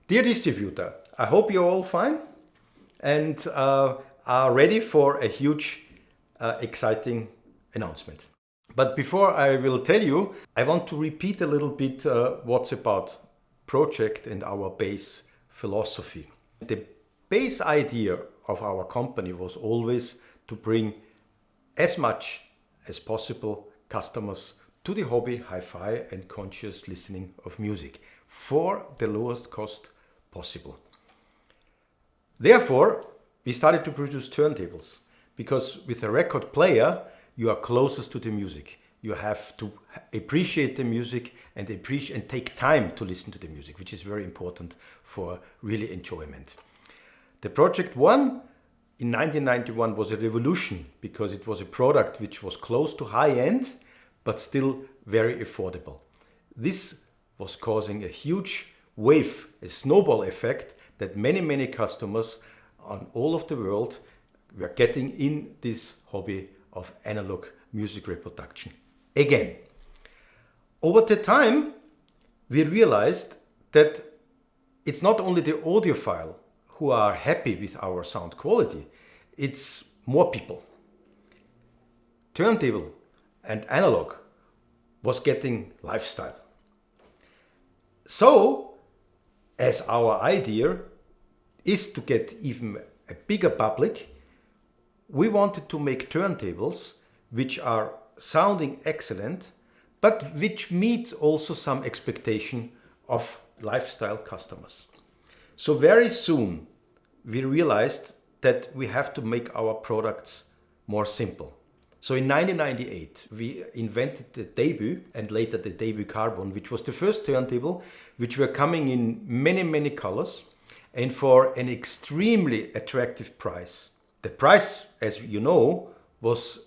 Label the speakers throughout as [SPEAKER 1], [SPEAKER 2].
[SPEAKER 1] Dear distributor, I hope you're all fine and are ready for a huge, exciting announcement. But before I will tell you, I want to repeat a little bit what's about Pro-Ject and our base philosophy. The base idea of our company was always to bring as much as possible customers to the hobby, hi-fi and conscious listening of music for the lowest cost possible. Therefore, we started to produce turntables because with a record player, you are closest to the music. You have to appreciate the music and take time to listen to the music, which is very important for really enjoyment. The Pro-Ject 1 in 1991 was a revolution because it was a product which was close to high end, but still very affordable. This was causing a huge wave, a snowball effect that many customers on all of the world were getting in this hobby of analog music reproduction. Again, over the time, we realized that it's not only the audiophile who are happy with our sound quality, it's more people. Turntable and analog was getting lifestyle. So, as our idea is to get even a bigger public, we wanted to make turntables which are sounding excellent, but which meets also some expectation of lifestyle customers. So very soon we realized that we have to make our products more simple. So in 1998, we invented the Debut and later the Debut Carbon, which was the first turntable, which were coming in many colors and for an extremely attractive price. The price, as you know, was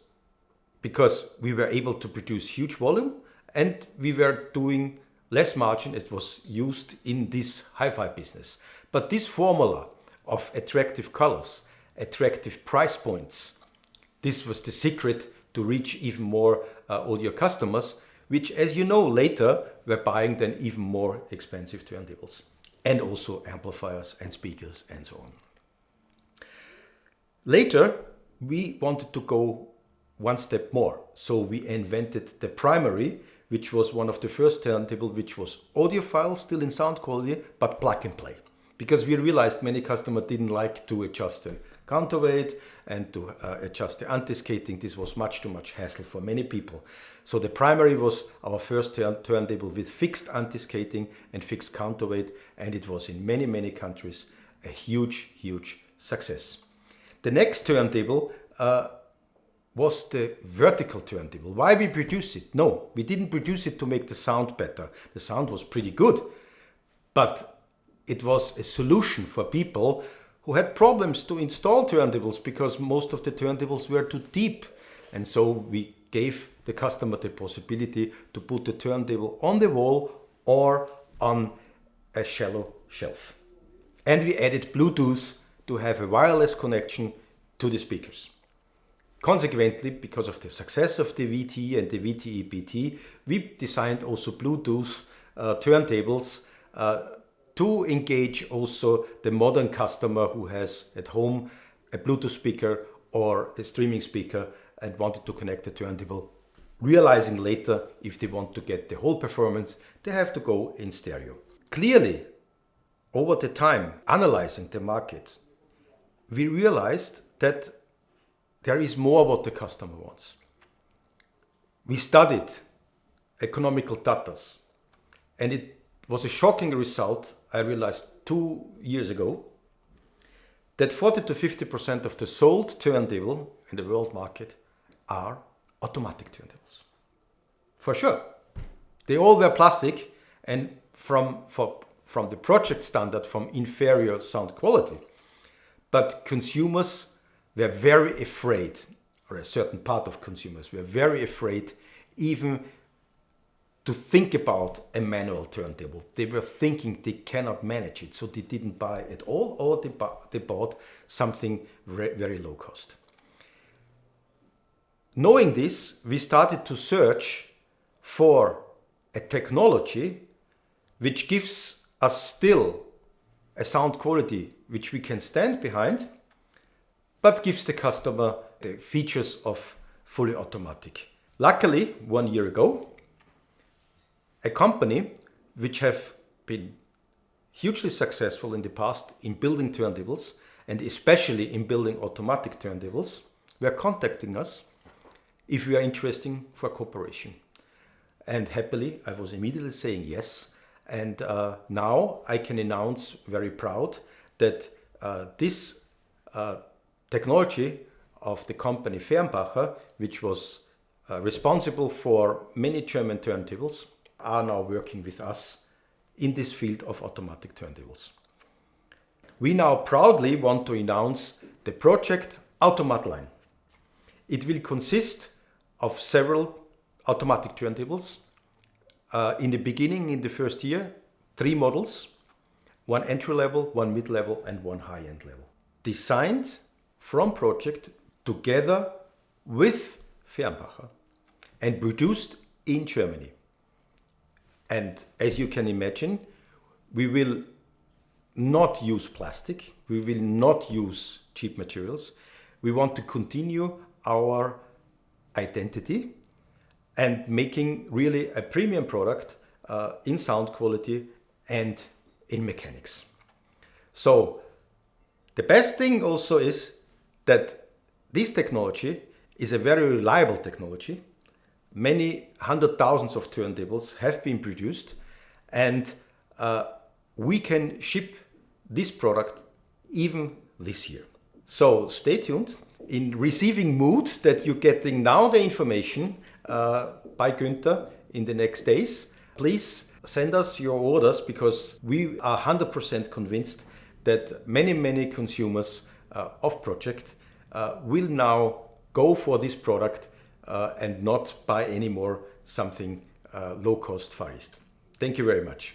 [SPEAKER 1] because we were able to produce huge volume and we were doing less margin as was used in this hi-fi business. But this formula of attractive colors, attractive price points, this was the secret to reach even more audio customers, which, as you know, later were buying then even more expensive turntables and also amplifiers and speakers and so on. Later, we wanted to go one step more. So we invented the Primary, which was one of the first turntables, which was audiophile, still in sound quality, but plug and play. Because we realized many customers didn't like to adjust the counterweight and to adjust the anti-skating. This was much too much hassle for many people. So the Primary was our first turntable with fixed anti-skating and fixed counterweight, and it was in many countries a huge success. The next turntable was the vertical turntable. Why we produce it? No, we didn't produce it to make the sound better. The sound was pretty good, but it was a solution for people who had problems to install turntables because most of the turntables were too deep. And so we gave the customer the possibility to put the turntable on the wall or on a shallow shelf. And we added Bluetooth to have a wireless connection to the speakers. Consequently, because of the success of the VT and the VTE BT, we designed also Bluetooth turntables to engage also the modern customer who has at home a Bluetooth speaker or a streaming speaker and wanted to connect the turntable, realizing later if they want to get the whole performance, they have to go in stereo. Clearly, over the time, analyzing the market, we realized that there is more what the customer wants. We studied economical data, and it was a shocking result. I realized 2 years ago that 40 to 50% of the sold turntable in the world market are automatic turntables. For sure. They all were plastic and from the Pro-Ject standard from inferior sound quality. But consumers were very afraid, or a certain part of consumers were very afraid even to think about a manual turntable. They were thinking they cannot manage it, so they didn't buy at all, or they bought something very low cost. Knowing this, we started to search for a technology which gives us still a sound quality which we can stand behind, but gives the customer the features of fully automatic. Luckily, 1 year ago, a company which have been hugely successful in the past in building turntables, and especially in building automatic turntables, were contacting us if we are interested for cooperation. And happily, I was immediately saying yes. And now I can announce very proud that this technology of the company Fernbacher, which was responsible for many German turntables, are now working with us in this field of automatic turntables. We now proudly want to announce the Pro-Ject Automat line. It will consist of several automatic turntables. In the beginning, in the first year, 3 models, 1 entry level, 1 mid level, and 1 high-end level. Designed from Pro-Ject together with Fernbacher and produced in Germany. And as you can imagine, we will not use plastic, we will not use cheap materials. We want to continue our identity and making really a premium product in sound quality and in mechanics. So the best thing also is that this technology is a very reliable technology. Many hundred thousands of turntables have been produced, and we can ship this product even this year. So stay tuned. In receiving mood that you're getting now the information by Günther in the next days, please send us your orders, because we are 100% convinced that many consumers of Pro-Ject will now go for this product and not buy anymore something low cost Far East. Thank you very much.